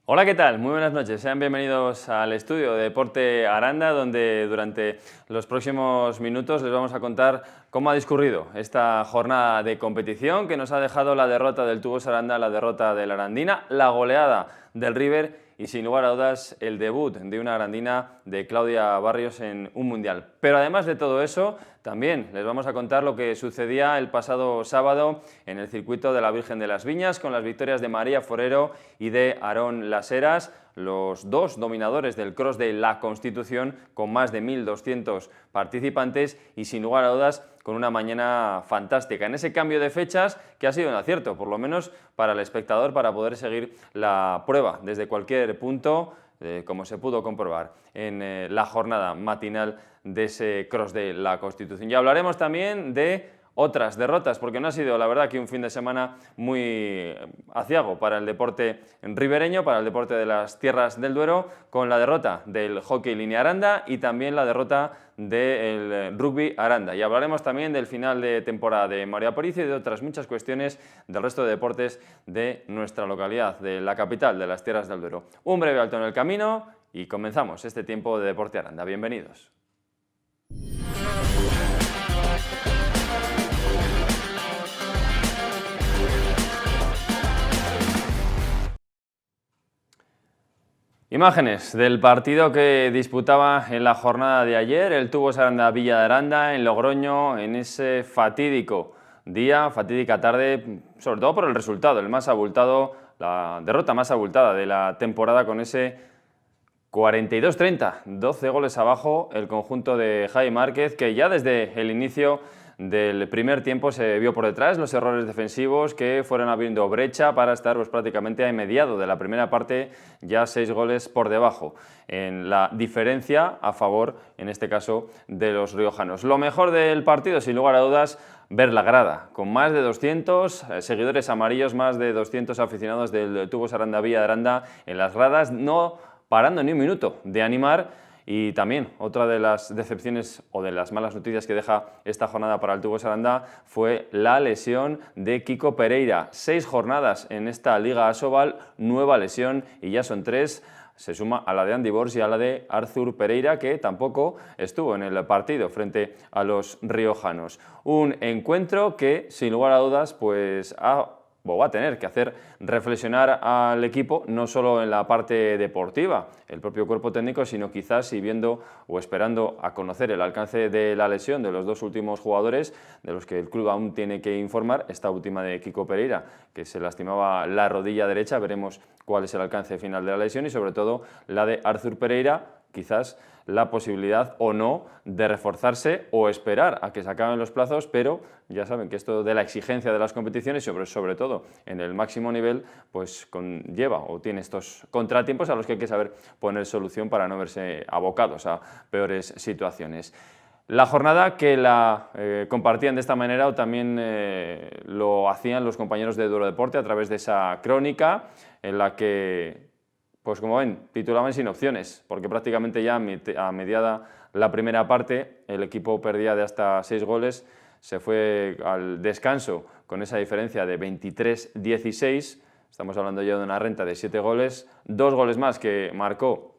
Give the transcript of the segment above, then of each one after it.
Hola, ¿qué tal? Muy buenas noches. Sean bienvenidos al estudio de Deporte Aranda, donde durante los próximos minutos les vamos a contar cómo ha discurrido esta jornada de competición que nos ha dejado la derrota del Tubos Aranda, la derrota del Arandina, la goleada del River y, sin lugar a dudas, el debut de una arandina de Claudia Barrios en un mundial. Pero además de todo eso, también les vamos a contar lo que sucedía el pasado sábado en el circuito de la Virgen de las Viñas con las victorias de María Forero y de Aarón Las Heras, los dos dominadores del cross de la Constitución, con más de 1.200 participantes y, sin lugar a dudas, con una mañana fantástica en ese cambio de fechas que ha sido un acierto, por lo menos para el espectador, para poder seguir la prueba desde cualquier punto, como se pudo comprobar en la jornada matinal de ese cross de la Constitución. Y hablaremos también de otras derrotas, porque no ha sido, la verdad, que un fin de semana muy aciago para el deporte ribereño, para el deporte de las tierras del Duero, con la derrota del hockey línea Aranda y también la derrota del rugby Aranda. Y hablaremos también del final de temporada de María Aparicio y de otras muchas cuestiones del resto de deportes de nuestra localidad, de la capital de las tierras del Duero. Un breve alto en el camino y comenzamos este tiempo de Deporte Aranda. Bienvenidos. Imágenes del partido que disputaba en la jornada de ayer el Tubos Aranda Villa de Aranda en Logroño, en ese fatídico día, fatídica tarde, sobre todo por el resultado, el más abultado, la derrota más abultada de la temporada con ese 42-30, 12 goles abajo el conjunto de Javi Márquez, que ya desde el inicio del primer tiempo se vio por detrás los errores defensivos que fueron abriendo brecha para estar prácticamente a mediado de la primera parte, ya 6 goles por debajo en la diferencia a favor, en este caso, de los riojanos. Lo mejor del partido, sin lugar a dudas, ver la grada, con más de 200 seguidores amarillos, más de 200 aficionados del Tubos Aranda Villa de Aranda en las gradas, no parando ni un minuto de animar. Y también otra de las decepciones o de las malas noticias que deja esta jornada para el Tubos Aranda fue la lesión de Kiko Pereira. 6 jornadas en esta Liga Asobal, nueva lesión y ya son 3. Se suma a la de Andy Bors y a la de Arthur Pereira, que tampoco estuvo en el partido frente a los riojanos. Un encuentro que, sin lugar a dudas, pues va a tener que hacer reflexionar al equipo, no solo en la parte deportiva, el propio cuerpo técnico, sino quizás si viendo o esperando a conocer el alcance de la lesión de los dos últimos jugadores, de los que el club aún tiene que informar, esta última de Kiko Pereira, que se lastimaba la rodilla derecha, veremos cuál es el alcance final de la lesión, y sobre todo la de Arthur Pereira, quizás la posibilidad o no de reforzarse o esperar a que se acaben los plazos, pero ya saben que esto de la exigencia de las competiciones, sobre todo en el máximo nivel, pues conlleva o tiene estos contratiempos a los que hay que saber poner solución para no verse abocados a peores situaciones. La jornada que la compartían de esta manera o también lo hacían los compañeros de Duero Deporte a través de esa crónica en la que, pues como ven, titulaban sin opciones, porque prácticamente ya a mediada la primera parte el equipo perdía de hasta 6 goles, se fue al descanso con esa diferencia de 23-16, estamos hablando ya de una renta de 7 goles, 2 goles más que marcó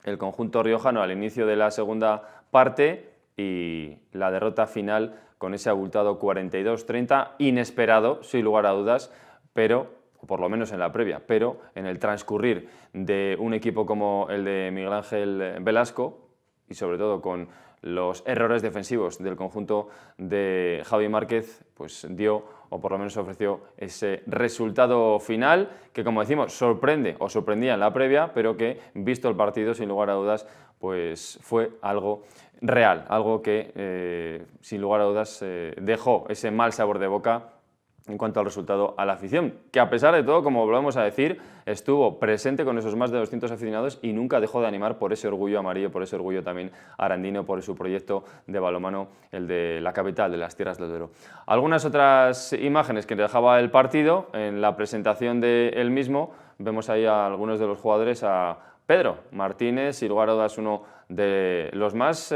el conjunto riojano al inicio de la segunda parte y la derrota final con ese abultado 42-30, inesperado, sin lugar a dudas, pero o por lo menos en la previa, pero en el transcurrir de un equipo como el de Miguel Ángel Velasco y sobre todo con los errores defensivos del conjunto de Javi Márquez, pues dio o por lo menos ofreció ese resultado final que, como decimos, sorprende o sorprendía en la previa, pero que, visto el partido, sin lugar a dudas, pues fue algo real, algo que sin lugar a dudas dejó ese mal sabor de boca en cuanto al resultado a la afición, que a pesar de todo, como volvemos a decir, estuvo presente con esos más de 200 aficionados y nunca dejó de animar por ese orgullo amarillo, por ese orgullo también arandino, por su proyecto de balonmano, el de la capital de las tierras del Duero. Algunas otras imágenes que dejaba el partido, en la presentación del mismo, vemos ahí a algunos de los jugadores, a Pedro Martínez, sin lugar a dudas uno de los más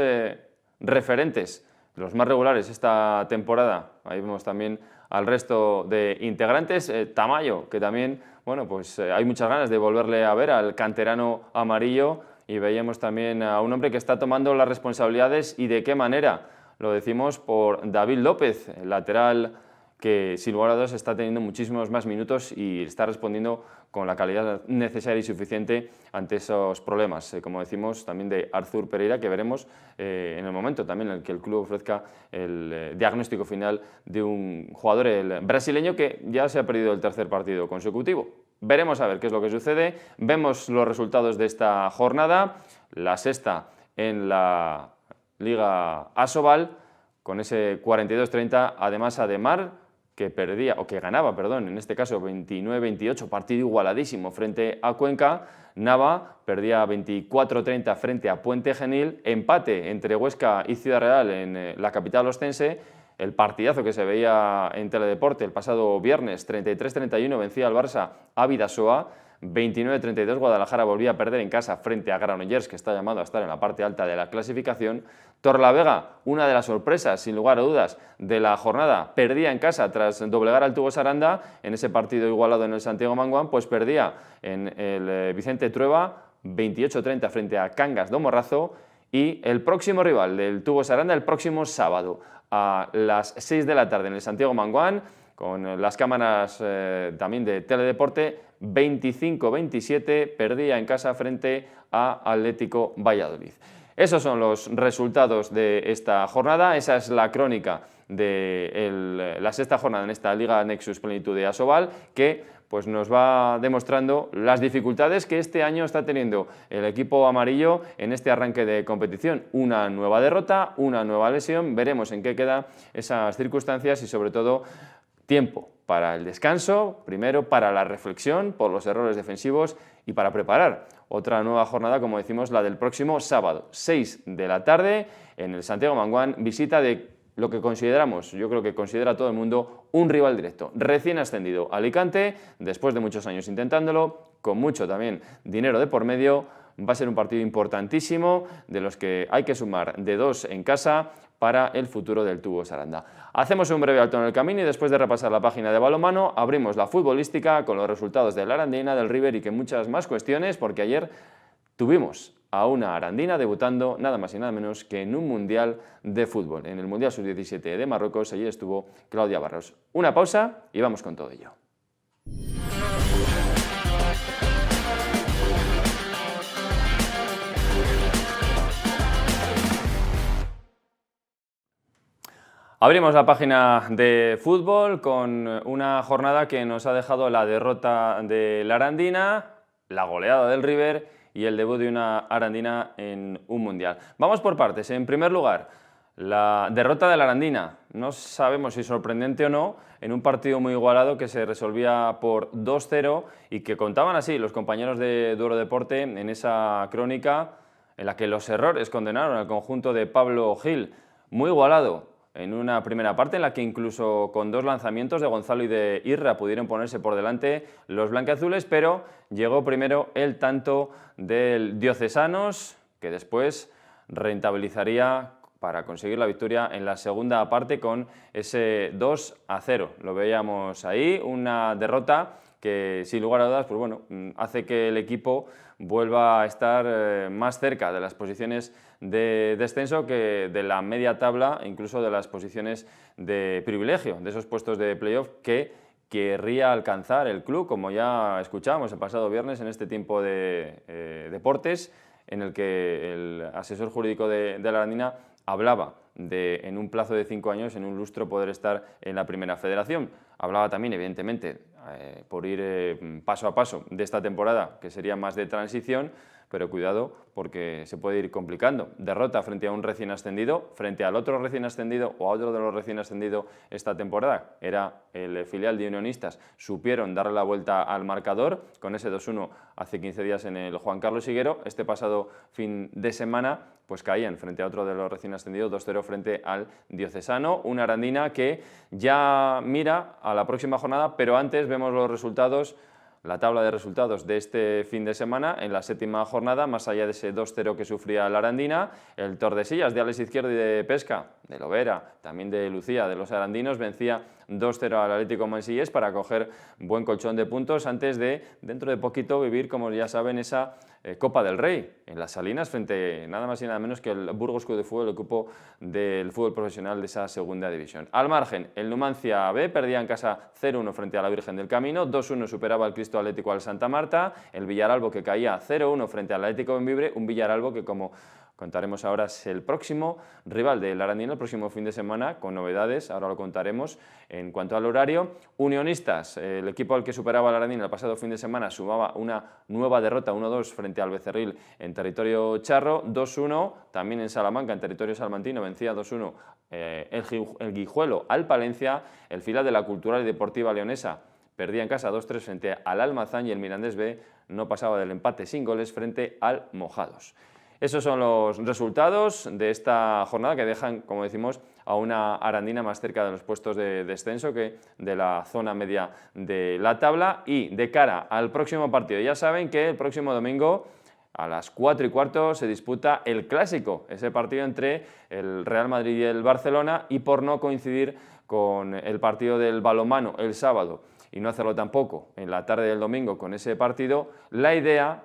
referentes, los más regulares esta temporada. Ahí vemos también al resto de integrantes. Tamayo, que también, bueno, pues hay muchas ganas de volverle a ver al canterano amarillo, y veíamos también a un hombre que está tomando las responsabilidades, y de qué manera. Lo decimos por David López, el lateral que sin lugar a dudas está teniendo muchísimos más minutos y está respondiendo con la calidad necesaria y suficiente ante esos problemas, como decimos, también de Arthur Pereira, que veremos en el momento también en el que el club ofrezca el diagnóstico final de un jugador, el brasileño, que ya se ha perdido el tercer partido consecutivo. Veremos a ver qué es lo que sucede. Vemos los resultados de esta jornada, la sexta en la Liga Asobal, con ese 42-30, además Ademar, que ganaba, en este caso 29-28, partido igualadísimo frente a Cuenca. Nava perdía 24-30 frente a Puente Genil, empate entre Huesca y Ciudad Real en la capital ostense. El partidazo que se veía en Teledeporte el pasado viernes, 33-31, vencía al Barça a Bidasoa. 29-32, Guadalajara volvía a perder en casa frente a Granollers, que está llamado a estar en la parte alta de la clasificación. Torlavega, una de las sorpresas, sin lugar a dudas, de la jornada, perdía en casa tras doblegar al Tubos Aranda en ese partido igualado en el Santiago Manguán, pues perdía en el Vicente Trueba 28-30 frente a Cangas do Morrazo. Y el próximo rival del Tubos Aranda, el próximo sábado a las 6 de la tarde en el Santiago Manguán, con las cámaras también de Teledeporte, 25-27, perdía en casa frente a Atlético Valladolid. Esos son los resultados de esta jornada, esa es la crónica de la sexta jornada en esta Liga Nexus Plenitud de Asobal, que pues nos va demostrando las dificultades que este año está teniendo el equipo amarillo en este arranque de competición. Una nueva derrota, una nueva lesión, veremos en qué quedan esas circunstancias y sobre todo tiempo para el descanso, primero para la reflexión por los errores defensivos y para preparar otra nueva jornada, como decimos, la del próximo sábado, 6 de la tarde, en el Santiago Manguán, visita de lo que consideramos, yo creo que considera todo el mundo, un rival directo. Recién ascendido Alicante, después de muchos años intentándolo, con mucho también dinero de por medio. Va a ser un partido importantísimo, de los que hay que sumar de 2 en casa para el futuro del Tubos Aranda. Hacemos un breve alto en el camino y después de repasar la página de balonmano, abrimos la futbolística con los resultados de la Arandina, del River y que muchas más cuestiones, porque ayer tuvimos a una arandina debutando nada más y nada menos que en un Mundial de Fútbol, en el Mundial Sub-17 de Marruecos. Allí estuvo Claudia Barros. Una pausa y vamos con todo ello. Abrimos la página de fútbol con una jornada que nos ha dejado la derrota de la Arandina, la goleada del River y el debut de una arandina en un Mundial. Vamos por partes. En primer lugar, la derrota de la Arandina. No sabemos si sorprendente o no, en un partido muy igualado que se resolvía por 2-0 y que contaban así los compañeros de Duero Deporte en esa crónica en la que los errores condenaron al conjunto de Pablo Gil. Muy igualado. En una primera parte en la que incluso con 2 lanzamientos de Gonzalo y de Irra pudieron ponerse por delante los blanquiazules, pero llegó primero el tanto del Diocesanos, que después rentabilizaría para conseguir la victoria en la segunda parte con ese 2-0. Lo veíamos ahí, una derrota que sin lugar a dudas pues bueno, hace que el equipo vuelva a estar más cerca de las posiciones de descenso que de la media tabla, incluso de las posiciones de privilegio, de esos puestos de playoff que querría alcanzar el club, como ya escuchábamos el pasado viernes en este tiempo de deportes, en el que el asesor jurídico de la Arandina hablaba de, en un plazo de 5 años, en un lustro, poder estar en la primera federación. Hablaba también, evidentemente, por ir paso a paso de esta temporada, que sería más de transición, pero cuidado porque se puede ir complicando. Derrota frente a un recién ascendido, frente al otro recién ascendido o a otro de los recién ascendidos esta temporada. Era el filial de Unionistas. Supieron darle la vuelta al marcador con ese 2-1 hace 15 días en el Juan Carlos Higuero. Este pasado fin de semana pues caían frente a otro de los recién ascendidos, 2-0 frente al Diocesano. Una Arandina que ya mira a la próxima jornada, pero antes vemos los resultados. La tabla de resultados de este fin de semana en la séptima jornada, más allá de ese 2-0 que sufría la Arandina, el Tordesillas de Alex Izquierdo y de Pesca, de Lovera, también de Lucía, de los arandinos, vencía 2-0 al Atlético Mansillés para coger buen colchón de puntos antes de, dentro de poquito, vivir, como ya saben, esa Copa del Rey en Las Salinas frente nada más y nada menos que el Burgos Club de Fútbol, el equipo del fútbol profesional de esa segunda división. Al margen, el Numancia B perdía en casa 0-1 frente a la Virgen del Camino, 2-1 superaba el Cristo Atlético al Santa Marta, el Villaralbo que caía 0-1 frente al Atlético Bembibre, un Villaralbo que, como contaremos ahora, es el próximo rival del Arandina el próximo fin de semana, con novedades, ahora lo contaremos. En cuanto al horario, Unionistas, el equipo al que superaba el Arandina el pasado fin de semana, sumaba una nueva derrota 1-2 frente al Becerril en territorio charro, 2-1 también en Salamanca, en territorio salmantino, vencía 2-1 el Guijuelo al Palencia, el filial de la Cultural y Deportiva Leonesa perdía en casa 2-3 frente al Almazán y el Mirandés B no pasaba del empate sin goles frente al Mojados. Esos son los resultados de esta jornada que dejan, como decimos, a una Arandina más cerca de los puestos de descenso que de la zona media de la tabla. Y de cara al próximo partido, ya saben que el próximo domingo a las 4:15 se disputa el Clásico, ese partido entre el Real Madrid y el Barcelona, y por no coincidir con el partido del balonmano el sábado y no hacerlo tampoco en la tarde del domingo con ese partido, la idea,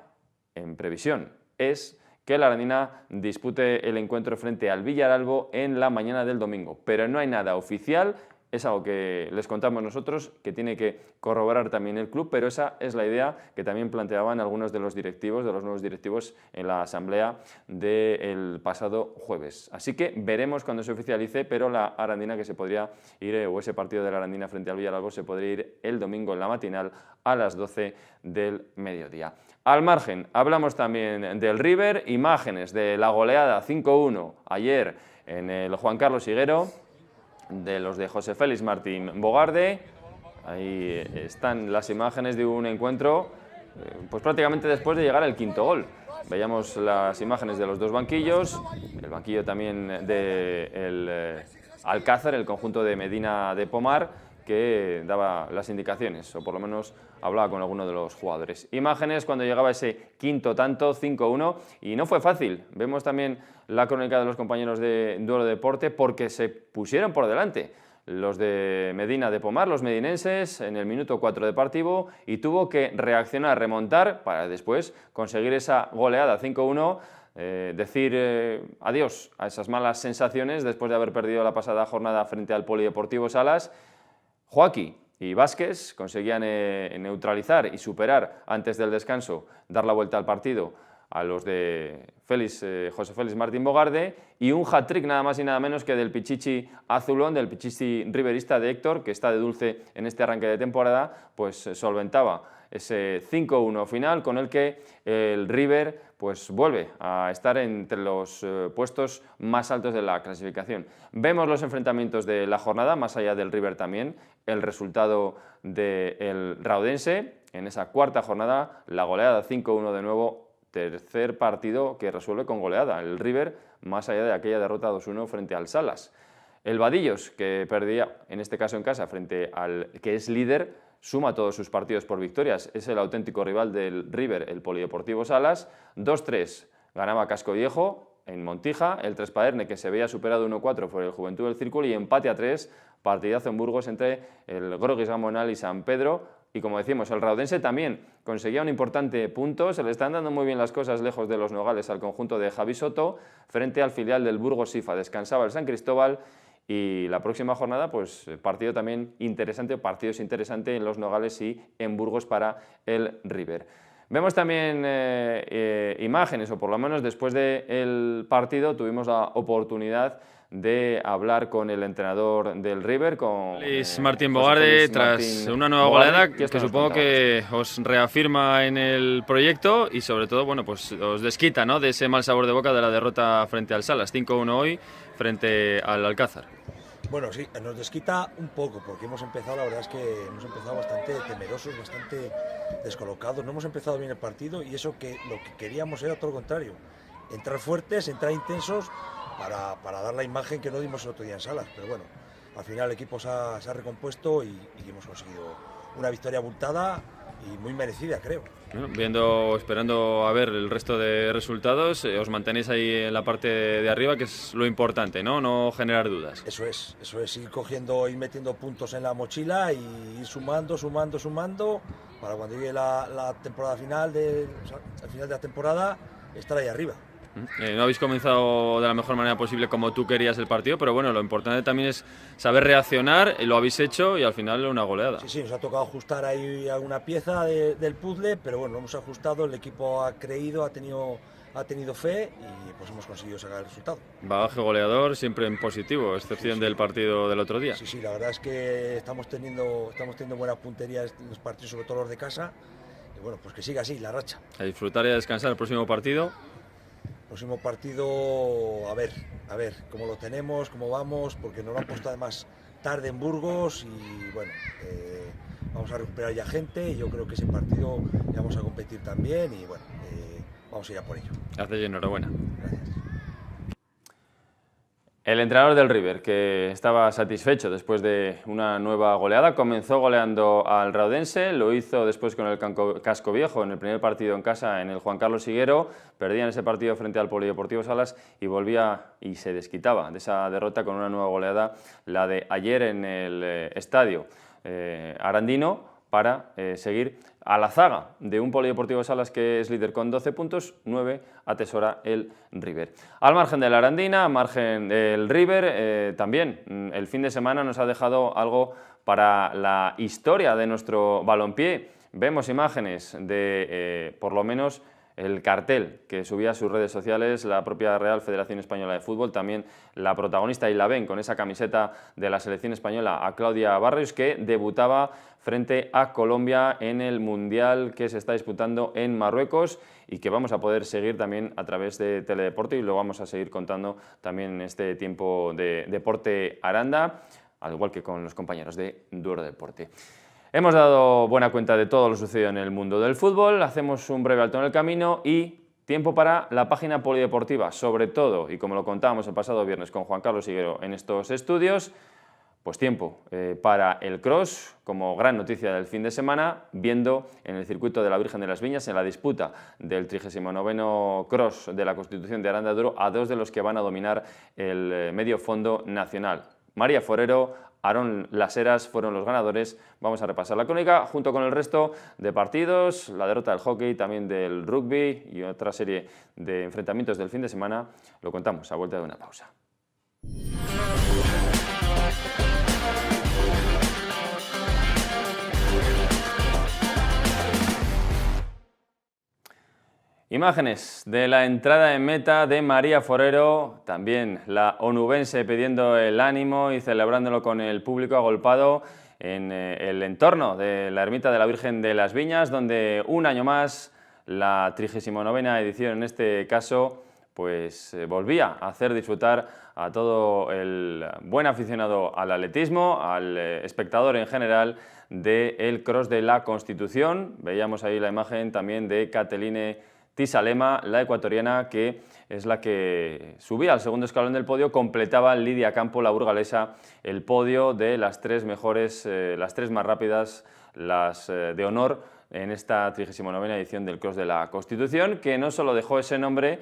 en previsión, es que la Arandina dispute el encuentro frente al Villaralbo en la mañana del domingo. Pero no hay nada oficial, es algo que les contamos nosotros, que tiene que corroborar también el club, pero esa es la idea que también planteaban algunos de los directivos, de los nuevos directivos en la asamblea del pasado jueves. Así que veremos cuando se oficialice, pero la Arandina que se podría ir, o ese partido de la Arandina frente al Villaralbo, se podría ir el domingo en la matinal a las 12 del mediodía. Al margen, hablamos también del River, imágenes de la goleada 5-1 ayer en el Juan Carlos Higuero, de los de José Félix Martín Bogarde. Ahí están las imágenes de un encuentro, pues prácticamente después de llegar al quinto gol. Veíamos las imágenes de los dos banquillos, el banquillo también del Alcázar, el conjunto de Medina de Pomar, que daba las indicaciones, o por lo menos hablaba con alguno de los jugadores. Imágenes cuando llegaba ese quinto tanto, 5-1, y no fue fácil. Vemos también la crónica de los compañeros de Duelo Deporte, porque se pusieron por delante los de Medina de Pomar, los medinenses, en el minuto 4 de partido, y tuvo que reaccionar, remontar, para después conseguir esa goleada 5-1, decir adiós a esas malas sensaciones después de haber perdido la pasada jornada frente al Polideportivo Salas. Joaquí y Vázquez conseguían neutralizar y superar antes del descanso, dar la vuelta al partido a los de José Félix Martín Bogarde, y un hat-trick nada más y nada menos que del Pichichi azulón, del Pichichi riverista de Héctor, que está de dulce en este arranque de temporada, pues solventaba ese 5-1 final con el que el River pues vuelve a estar entre los puestos más altos de la clasificación. Vemos los enfrentamientos de la jornada, más allá del River también, el resultado del Raudense en esa cuarta jornada, la goleada 5-1 de nuevo, tercer partido que resuelve con goleada el River, más allá de aquella derrota 2-1 frente al Salas. El Vadillos, que perdía, en este caso en casa, frente al que es líder, suma todos sus partidos por victorias. Es el auténtico rival del River, el Polideportivo Salas. 2-3 ganaba Casco Viejo en Montija, el Trespaderne, que se veía superado 1-4 por el Juventud del Círculo, y empate a 3, partidazo en Burgos entre el Groguis Gamonal y San Pedro. Y como decimos, el Raudense también conseguía un importante punto, se le están dando muy bien las cosas lejos de los Nogales al conjunto de Javi Soto, frente al filial del Burgos Sifa. Descansaba el San Cristóbal, y la próxima jornada, pues partido también interesante, partidos interesantes en los Nogales y en Burgos para el River. Vemos también imágenes, o por lo menos después del partido tuvimos la oportunidad de hablar con el entrenador del River, con Martín Bogarde, tras una nueva goleada que supongo que os reafirma en el proyecto y sobre todo, bueno, pues os desquita, ¿no?, de ese mal sabor de boca de la derrota frente al Salas, 5-1 hoy frente al Alcázar. Bueno, sí, nos desquita un poco, porque hemos empezado, la verdad es que hemos empezado bastante temerosos, bastante descolocados, no hemos empezado bien el partido, y eso que lo que queríamos era todo lo contrario, entrar fuertes, entrar intensos, para dar la imagen que no dimos el otro día en Salas. Pero bueno, al final el equipo se ha recompuesto y hemos conseguido una victoria abultada, y muy merecida, creo. Bueno, esperando a ver el resto de resultados, os mantenéis ahí en la parte de arriba, que es lo importante, ¿no? No generar dudas. Eso es, ir cogiendo, ir metiendo puntos en la mochila y ir sumando, para cuando llegue la temporada final, al final de la temporada, estar ahí arriba. No habéis comenzado de la mejor manera posible como tú querías el partido, pero bueno, lo importante también es saber reaccionar, y lo habéis hecho y al final una goleada. Sí, nos ha tocado ajustar ahí alguna pieza del puzzle, pero bueno, lo hemos ajustado, el equipo ha creído, ha tenido fe y pues hemos conseguido sacar el resultado. Bagaje goleador siempre en positivo, excepción del partido del otro día. Sí, la verdad es que estamos teniendo buena puntería en los partidos, sobre todo los de casa, y bueno, pues que siga así la racha. A disfrutar y a descansar el próximo partido. Próximo partido, a ver cómo lo tenemos, cómo vamos, porque nos lo han puesto además tarde en Burgos y bueno, vamos a recuperar ya gente y yo creo que ese partido ya vamos a competir también y bueno, vamos a ir a por ello. Gracias y enhorabuena. Gracias. El entrenador del River, que estaba satisfecho después de una nueva goleada, comenzó goleando al Raudense, lo hizo después con el Casco Viejo en el primer partido en casa en el Juan Carlos Higuero, perdía en ese partido frente al Polideportivo Salas y volvía y se desquitaba de esa derrota con una nueva goleada, la de ayer en el estadio arandino, para seguir a la zaga de un Polideportivo Salas que es líder con 12 puntos, 9 atesora el River. Al margen de la Arandina, al margen del River, también el fin de semana nos ha dejado algo para la historia de nuestro balompié. Vemos imágenes de, por lo menos, el cartel que subía a sus redes sociales la propia Real Federación Española de Fútbol, también la protagonista, y la ven con esa camiseta de la selección española, a Claudia Barrios, que debutaba frente a Colombia en el Mundial que se está disputando en Marruecos y que vamos a poder seguir también a través de Teledeporte y lo vamos a seguir contando también en este tiempo de Deporte Aranda, al igual que con los compañeros de Duro Deporte. Hemos dado buena cuenta de todo lo sucedido en el mundo del fútbol, hacemos un breve alto en el camino y tiempo para la página polideportiva, sobre todo, y como lo contábamos el pasado viernes con Juan Carlos Higuero en estos estudios, pues tiempo para el cross como gran noticia del fin de semana, viendo en el circuito de la Virgen de las Viñas, en la disputa del 39º cross de la Constitución de Aranda de Duero, a dos de los que van a dominar el medio fondo nacional. María Forero, Aarón Las Heras fueron los ganadores. Vamos a repasar la crónica junto con el resto de partidos, la derrota del hockey, también del rugby y otra serie de enfrentamientos del fin de semana. Lo contamos a vuelta de una pausa. Imágenes de la entrada en meta de María Forero, también la onubense pidiendo el ánimo y celebrándolo con el público agolpado en el entorno de la ermita de la Virgen de las Viñas, donde un año más la 39ª edición en este caso pues volvía a hacer disfrutar a todo el buen aficionado al atletismo, al espectador en general del cross de la Constitución. Veíamos ahí la imagen también de Cateline Tisalema, la ecuatoriana, que es la que subía al segundo escalón del podio, completaba Lidia Campo, la burgalesa, el podio de las tres mejores, las tres más rápidas, las de honor en esta 39ª edición del Cross de la Constitución, que no solo dejó ese nombre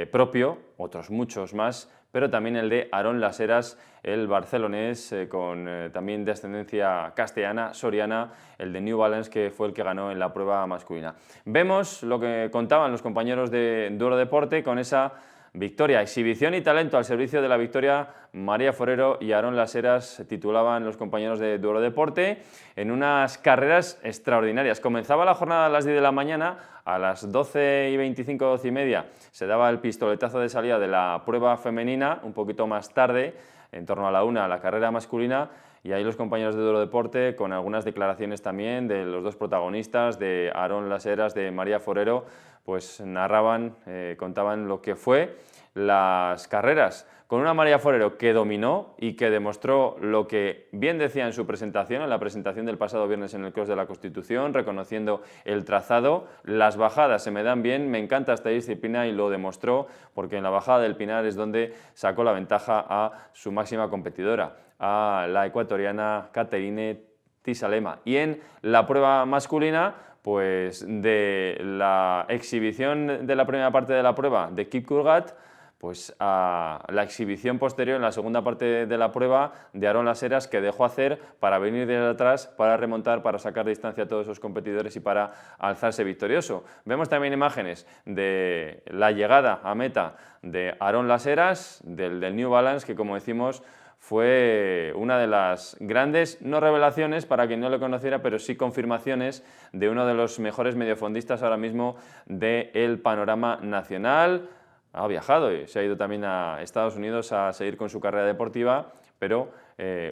propio, otros muchos más, pero también el de Aarón Las Heras, el barcelonés, con también de ascendencia castellana, soriana, el de New Balance, que fue el que ganó en la prueba masculina. Vemos lo que contaban los compañeros de Duro Deporte con esa victoria, exhibición y talento al servicio de la victoria. María Forero y Aarón Las Heras, titulaban los compañeros de Duro Deporte, en unas carreras extraordinarias. Comenzaba la jornada a las 10 de la mañana, a las 12:25, 12:30 se daba el pistoletazo de salida de la prueba femenina, un poquito más tarde, en torno a la 1, la carrera masculina, y ahí los compañeros de Duro Deporte, con algunas declaraciones también de los dos protagonistas, de Aarón Las Heras, de María Forero, pues narraban, contaban lo que fue las carreras, con una María Forero que dominó y que demostró lo que bien decía en su presentación, en la presentación del pasado viernes en el Cross de la Constitución, reconociendo el trazado. Las bajadas se me dan bien, me encanta esta disciplina y lo demostró, porque en la bajada del Pinar es donde sacó la ventaja a su máxima competidora, a la ecuatoriana Cateline Tisalema. Y en la prueba masculina, pues de la exhibición de la primera parte de la prueba de Kipkurgat, pues a la exhibición posterior en la segunda parte de la prueba de Aarón Las Heras, que dejó hacer para venir desde atrás, para remontar, para sacar de distancia a todos esos competidores y para alzarse victorioso. Vemos también imágenes de la llegada a meta de Aarón Las Heras, del New Balance, que como decimos fue una de las grandes, no revelaciones para quien no lo conociera, pero sí confirmaciones de uno de los mejores mediofondistas ahora mismo del panorama nacional. Ha viajado y se ha ido también a Estados Unidos a seguir con su carrera deportiva, pero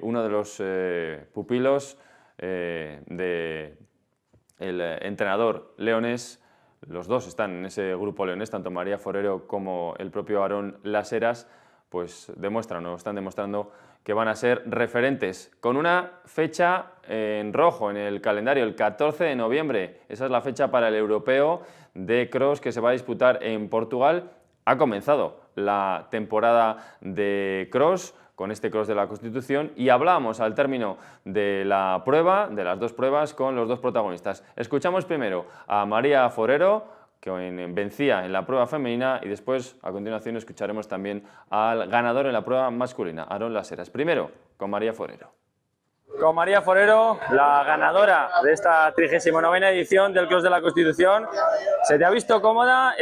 uno de los pupilos del entrenador leonés, los dos están en ese grupo leonés, tanto María Forero como el propio Aarón Las Heras, pues están demostrando que van a ser referentes, con una fecha en rojo en el calendario, el 14 de noviembre. Esa es la fecha para el europeo de cross que se va a disputar en Portugal. Ha comenzado la temporada de cross con este cross de la Constitución y hablábamos al término de la prueba, de las dos pruebas, con los dos protagonistas. Escuchamos primero a María Forero, que vencía en la prueba femenina, y después, a continuación, escucharemos también al ganador en la prueba masculina, Aarón Las Heras. Primero, con María Forero. Con María Forero, la ganadora de esta 39ª edición del Cross de la Constitución. Se te ha visto cómoda,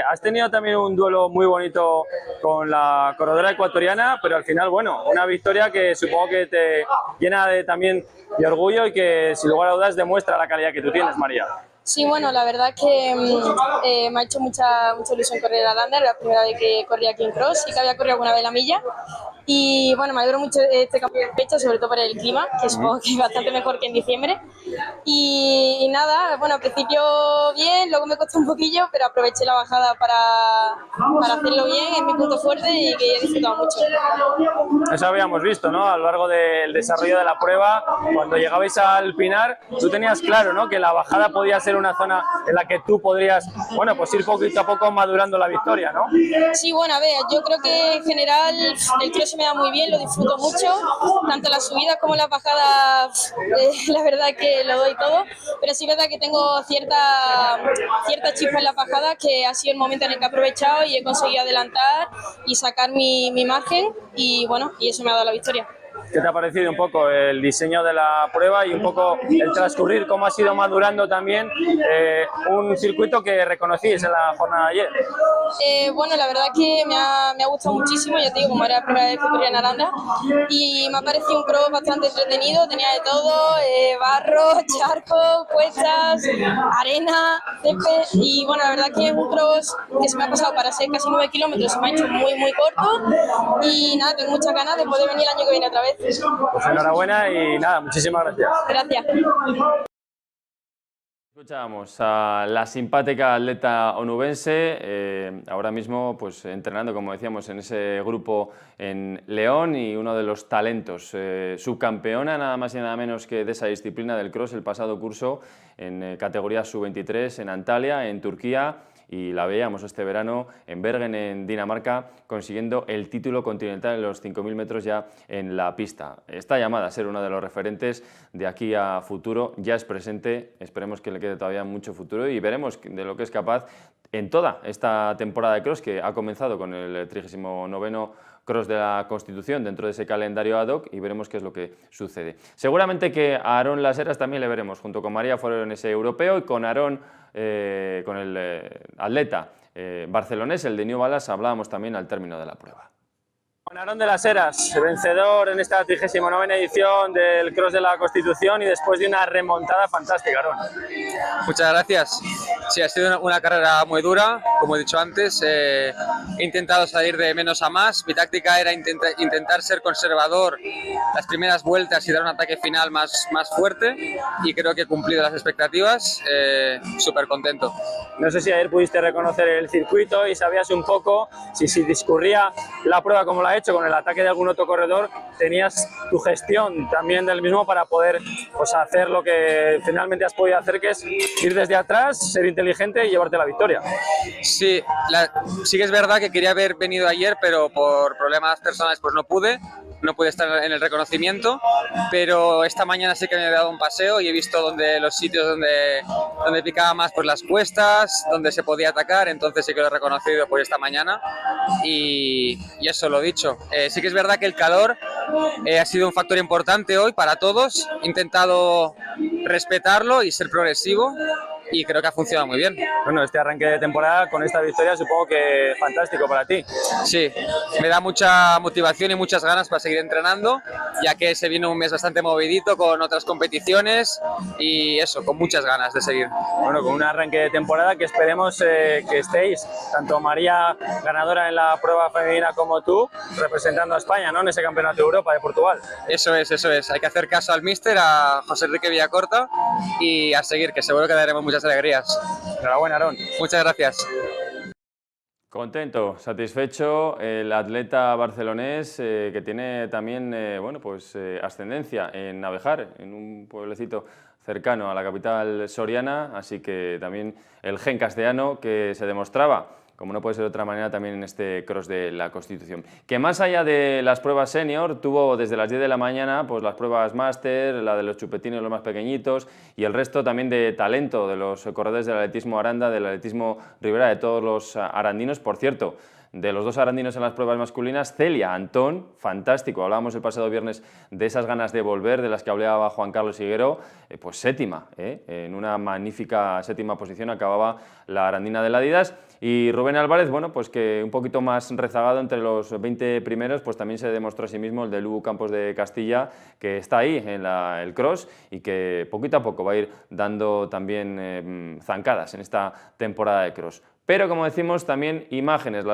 has tenido también un duelo muy bonito con la corredora ecuatoriana, pero al final, bueno, una victoria que supongo que te llena también de orgullo y que sin lugar a dudas demuestra la calidad que tú tienes, María. Sí, bueno, la verdad que me ha hecho mucha ilusión correr a Aranda, era la primera vez que corría aquí en cross y que había corrido alguna vez la milla. Y bueno, me alegro mucho de este cambio de fecha, sobre todo por el clima, que supongo que es bastante mejor que en diciembre. Y nada, bueno, al principio bien, luego me costó un poquillo, pero aproveché la bajada para hacerlo bien, es mi punto fuerte y que he disfrutado mucho. Eso habíamos visto, ¿no? A lo largo del desarrollo de la prueba, cuando llegabais al Pinar, tú tenías claro, ¿no?, que la bajada podía ser una zona en la que tú podrías, bueno, pues ir poquito a poco madurando la victoria, ¿no? Sí, bueno, a ver, yo creo que en general el cross me da muy bien, lo disfruto mucho, tanto las subidas como las bajadas, la verdad que lo doy todo, pero sí es verdad que tengo cierta chispa en las bajadas, que ha sido el momento en el que he aprovechado y he conseguido adelantar y sacar mi margen, y bueno, y eso me ha dado la victoria. ¿Qué te ha parecido un poco el diseño de la prueba y un poco el transcurrir, cómo ha sido madurando también un circuito que reconocís en la jornada de ayer? Bueno, la verdad que me ha gustado muchísimo, ya te digo, como era la primera vez que corría en Aranda, y me ha parecido un cross bastante entretenido, tenía de todo, barro, charco, cuestas, arena, césped, y bueno, la verdad que es un cross que se me ha pasado para ser casi 9 kilómetros, se me ha hecho muy corto, y nada, tengo muchas ganas de poder venir el año que viene otra vez. Pues enhorabuena y nada, muchísimas gracias. Gracias. Escuchábamos a la simpática atleta onubense, ahora mismo pues entrenando, como decíamos, en ese grupo en León, y uno de los talentos, subcampeona nada más y nada menos que de esa disciplina del cross el pasado curso en categoría sub-23 en Antalya, en Turquía, y la veíamos este verano en Bergen, en Dinamarca, consiguiendo el título continental en los 5.000 metros ya en la pista. Está llamada a ser uno de los referentes de aquí a futuro, ya es presente, esperemos que le quede todavía mucho futuro y veremos de lo que es capaz en toda esta temporada de cross, que ha comenzado con el 39º cross de la Constitución dentro de ese calendario ad hoc, y veremos qué es lo que sucede. Seguramente que a Aarón Las Heras también le veremos junto con María Forero en ese europeo, y con Aarón, con el atleta barcelonés, el de New Balance, hablábamos también al término de la prueba. Con Aarón de Las Heras, vencedor en esta 39ª edición del Cross de la Constitución, y después de una remontada fantástica, Aarón. Muchas gracias. Sí, ha sido una carrera muy dura, como he dicho antes. He intentado salir de menos a más. Mi táctica era intentar ser conservador las primeras vueltas y dar un ataque final más fuerte, y creo que he cumplido las expectativas. Súper contento. No sé si ayer pudiste reconocer el circuito y sabías un poco si discurría la prueba como la ha hecho, con el ataque de algún otro corredor, tenías tu gestión también del mismo para poder pues hacer lo que finalmente has podido hacer, que es ir desde atrás, ser inteligente y llevarte la victoria. Sí, sí que es verdad que quería haber venido ayer, pero por problemas personales pues no pude, no pude estar en el reconocimiento, pero esta mañana sí que me he dado un paseo y he visto los sitios donde picaba más pues las cuestas, donde se podía atacar, entonces sí que lo he reconocido pues esta mañana y eso lo he dicho. Sí que es verdad que el calor ha sido un factor importante hoy para todos, he intentado respetarlo y ser progresivo y creo que ha funcionado muy bien. Bueno, este arranque de temporada con esta victoria supongo que fantástico para ti. Sí, me da mucha motivación y muchas ganas para seguir entrenando, ya que se viene un mes bastante movidito con otras competiciones y eso, con muchas ganas de seguir. Bueno, con un arranque de temporada que esperemos que estéis, tanto María, ganadora en la prueba femenina, como tú, representando a España, ¿no?, en ese Campeonato de Europa de Portugal. Eso es. Hay que hacer caso al míster, a José Enrique Villacorta y a seguir, que seguro que daremos muchas alegrías. Enhorabuena, Aarón. Muchas gracias. Contento, satisfecho el atleta barcelonés que tiene también ascendencia en Navejar, en un pueblecito cercano a la capital soriana, así que también el gen castellano que se demostraba, como no puede ser de otra manera, también en este Cross de la Constitución. Que más allá de las pruebas senior, tuvo desde las 10 de la mañana pues las pruebas máster, la de los chupetines, los más pequeñitos, y el resto también de talento de los corredores del atletismo Aranda, del atletismo Ribera, de todos los arandinos. Por cierto, de los dos arandinos en las pruebas masculinas, Celia Antón, fantástico, hablábamos el pasado viernes de esas ganas de volver, de las que hablaba Juan Carlos Higuero, pues séptima, en una magnífica séptima posición acababa la arandina de la Adidas. Y Rubén Álvarez, bueno, pues que un poquito más rezagado entre los 20 primeros, pues también se demostró a sí mismo el de Lugo Campos de Castilla, que está ahí en el cross y que poquito a poco va a ir dando también zancadas en esta temporada de cross. Pero, como decimos, también imágenes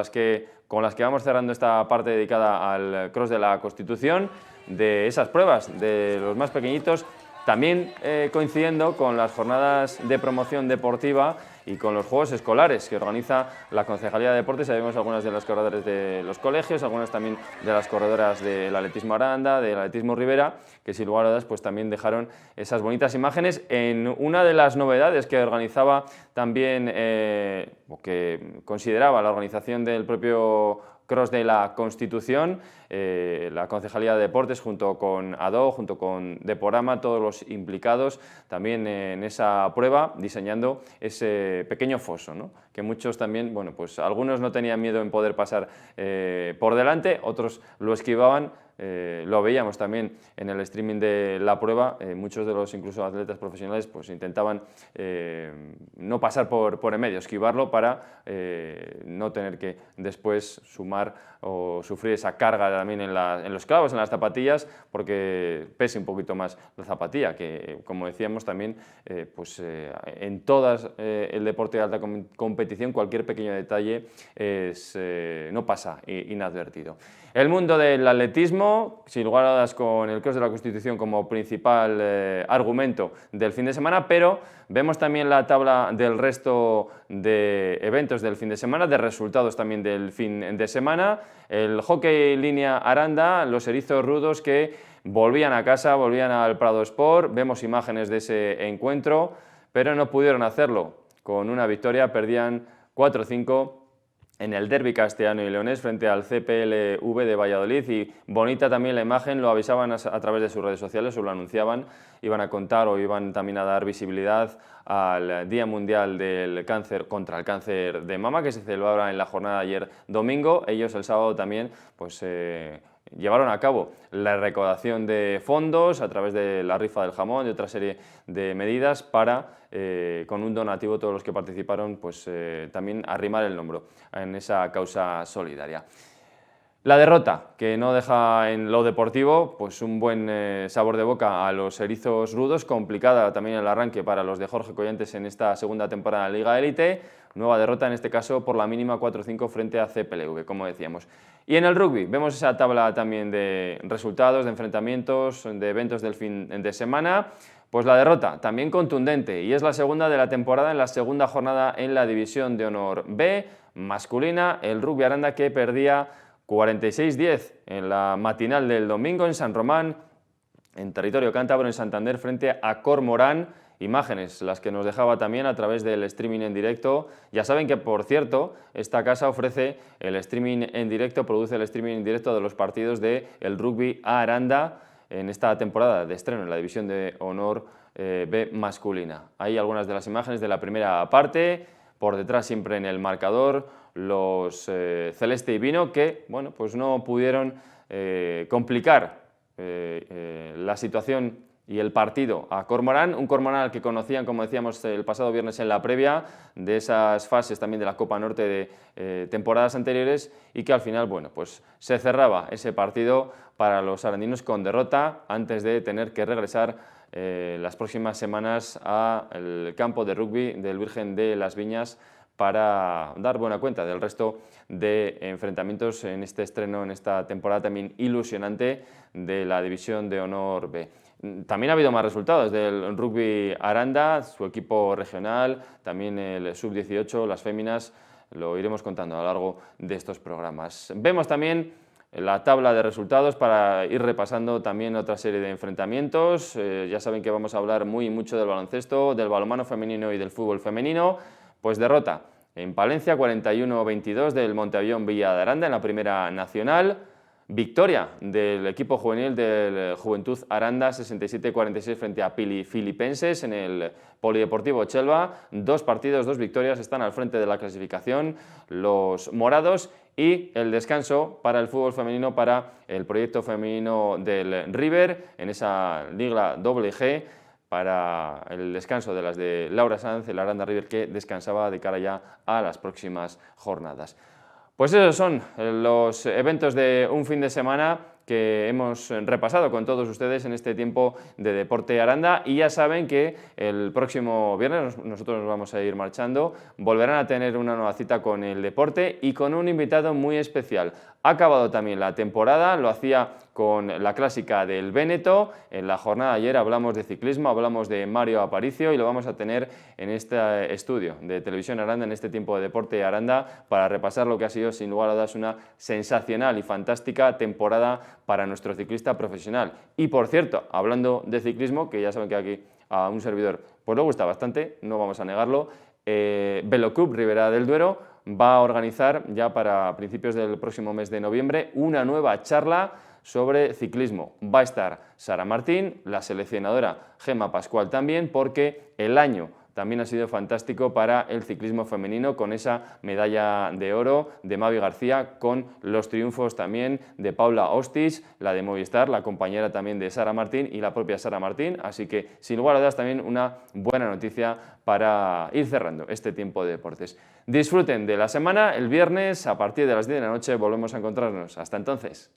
con las que vamos cerrando esta parte dedicada al Cross de la Constitución, de esas pruebas, de los más pequeñitos, también coincidiendo con las jornadas de promoción deportiva y con los Juegos Escolares que organiza la Concejalía de Deportes. Ahí vemos algunas de las corredoras de los colegios, algunas también de las corredoras del atletismo Aranda, del atletismo Ribera, que sin lugar a dudas pues también dejaron esas bonitas imágenes en una de las novedades que organizaba también, o que consideraba la organización del propio Cross de la Constitución, la Concejalía de Deportes junto con ADO, junto con Deporama, todos los implicados también en esa prueba, diseñando ese pequeño foso, ¿no?, que muchos también, bueno, pues algunos no tenían miedo en poder pasar por delante, otros lo esquivaban. Lo veíamos también en el streaming de la prueba, muchos de los incluso atletas profesionales pues intentaban no pasar por en medio, esquivarlo para no tener que después sumar o sufrir esa carga también en los clavos, en las zapatillas, porque pese un poquito más la zapatilla, que como decíamos también en todas el deporte de alta competición cualquier pequeño detalle no pasa inadvertido. El mundo del atletismo, sin lugar a dudas con el Cross de la Constitución como principal argumento del fin de semana, pero vemos también la tabla del resto de eventos del fin de semana, de resultados también del fin de semana. El hockey línea Aranda, los erizos rudos que volvían a casa, volvían al Prado Sport, vemos imágenes de ese encuentro, pero no pudieron hacerlo. Con una victoria perdían 4-5 en el derbi castellano y leonés frente al CPLV de Valladolid, y bonita también la imagen, lo avisaban a través de sus redes sociales, o lo anunciaban, iban a contar o iban también a dar visibilidad al Día Mundial del Cáncer contra el Cáncer de Mama, que se celebraba en la jornada de ayer domingo. Ellos el sábado también pues llevaron a cabo la recaudación de fondos a través de la rifa del jamón y otra serie de medidas para, con un donativo, todos los que participaron, pues también arrimar el hombro en esa causa solidaria. La derrota, que no deja en lo deportivo pues un buen sabor de boca a los erizos rudos, complicada también el arranque para los de Jorge Collantes en esta segunda temporada de la Liga Élite, nueva derrota en este caso por la mínima 4-5 frente a CPLV, como decíamos. Y en el rugby vemos esa tabla también de resultados, de enfrentamientos, de eventos del fin de semana. Pues la derrota, también contundente, y es la segunda de la temporada en la segunda jornada en la División de Honor B masculina, el Rugby Aranda, que perdía 46-10 en la matinal del domingo en San Román, en territorio cántabro, en Santander, frente a Cormorán, imágenes las que nos dejaba también a través del streaming en directo. Ya saben que, por cierto, esta casa ofrece el streaming en directo, produce el streaming en directo de los partidos del Rugby A Aranda en esta temporada de estreno en la División de Honor B masculina. Hay algunas de las imágenes de la primera parte, por detrás siempre en el marcador los Celeste y Vino, que bueno, pues no pudieron complicar la situación y el partido a Cormorán, un Cormorán al que conocían, como decíamos el pasado viernes en la previa, de esas fases también de la Copa Norte de temporadas anteriores, y que al final, bueno, pues se cerraba ese partido para los arandinos con derrota antes de tener que regresar las próximas semanas al campo de rugby del Virgen de las Viñas para dar buena cuenta del resto de enfrentamientos en este estreno, en esta temporada también ilusionante de la División de Honor B. También ha habido más resultados del Rugby Aranda, su equipo regional, también el Sub-18, las féminas, lo iremos contando a lo largo de estos programas. Vemos también la tabla de resultados para ir repasando también otra serie de enfrentamientos. Ya saben que vamos a hablar mucho del baloncesto, del balonmano femenino y del fútbol femenino. Pues derrota en Palencia, 41-22 del Monteavión Villa de Aranda en la primera nacional. Victoria del equipo juvenil del Juventud Aranda, 67-46 frente a Filipenses en el Polideportivo Chelva. 2 partidos, 2 victorias, están al frente de la clasificación los morados. Y el descanso para el fútbol femenino, para el proyecto femenino del River en esa Liga WG, para el descanso de las de Laura Sanz, el Aranda River, que descansaba de cara ya a las próximas jornadas. Pues esos son los eventos de un fin de semana que hemos repasado con todos ustedes en este tiempo de Deporte Aranda, y ya saben que el próximo viernes nosotros nos vamos a ir marchando, volverán a tener una nueva cita con el deporte y con un invitado muy especial. Ha acabado también la temporada, lo hacía con la clásica del Véneto. En la jornada de ayer hablamos de ciclismo, hablamos de Mario Aparicio, y lo vamos a tener en este estudio de Televisión Aranda, en este tiempo de Deporte Aranda, para repasar lo que ha sido sin lugar a dudas una sensacional y fantástica temporada para nuestro ciclista profesional. Y por cierto, hablando de ciclismo, que ya saben que aquí a un servidor pues le gusta bastante, no vamos a negarlo, Veloclub Ribera del Duero va a organizar ya para principios del próximo mes de noviembre una nueva charla sobre ciclismo. Va a estar Sara Martín, la seleccionadora Gemma Pascual también, porque el año también ha sido fantástico para el ciclismo femenino, con esa medalla de oro de Mavi García, con los triunfos también de Paula Ostis, la de Movistar, la compañera también de Sara Martín y la propia Sara Martín. Así que, sin lugar a dudas, también una buena noticia para ir cerrando este tiempo de deportes. Disfruten de la semana. El viernes, a partir de las 10 de la noche, volvemos a encontrarnos. Hasta entonces.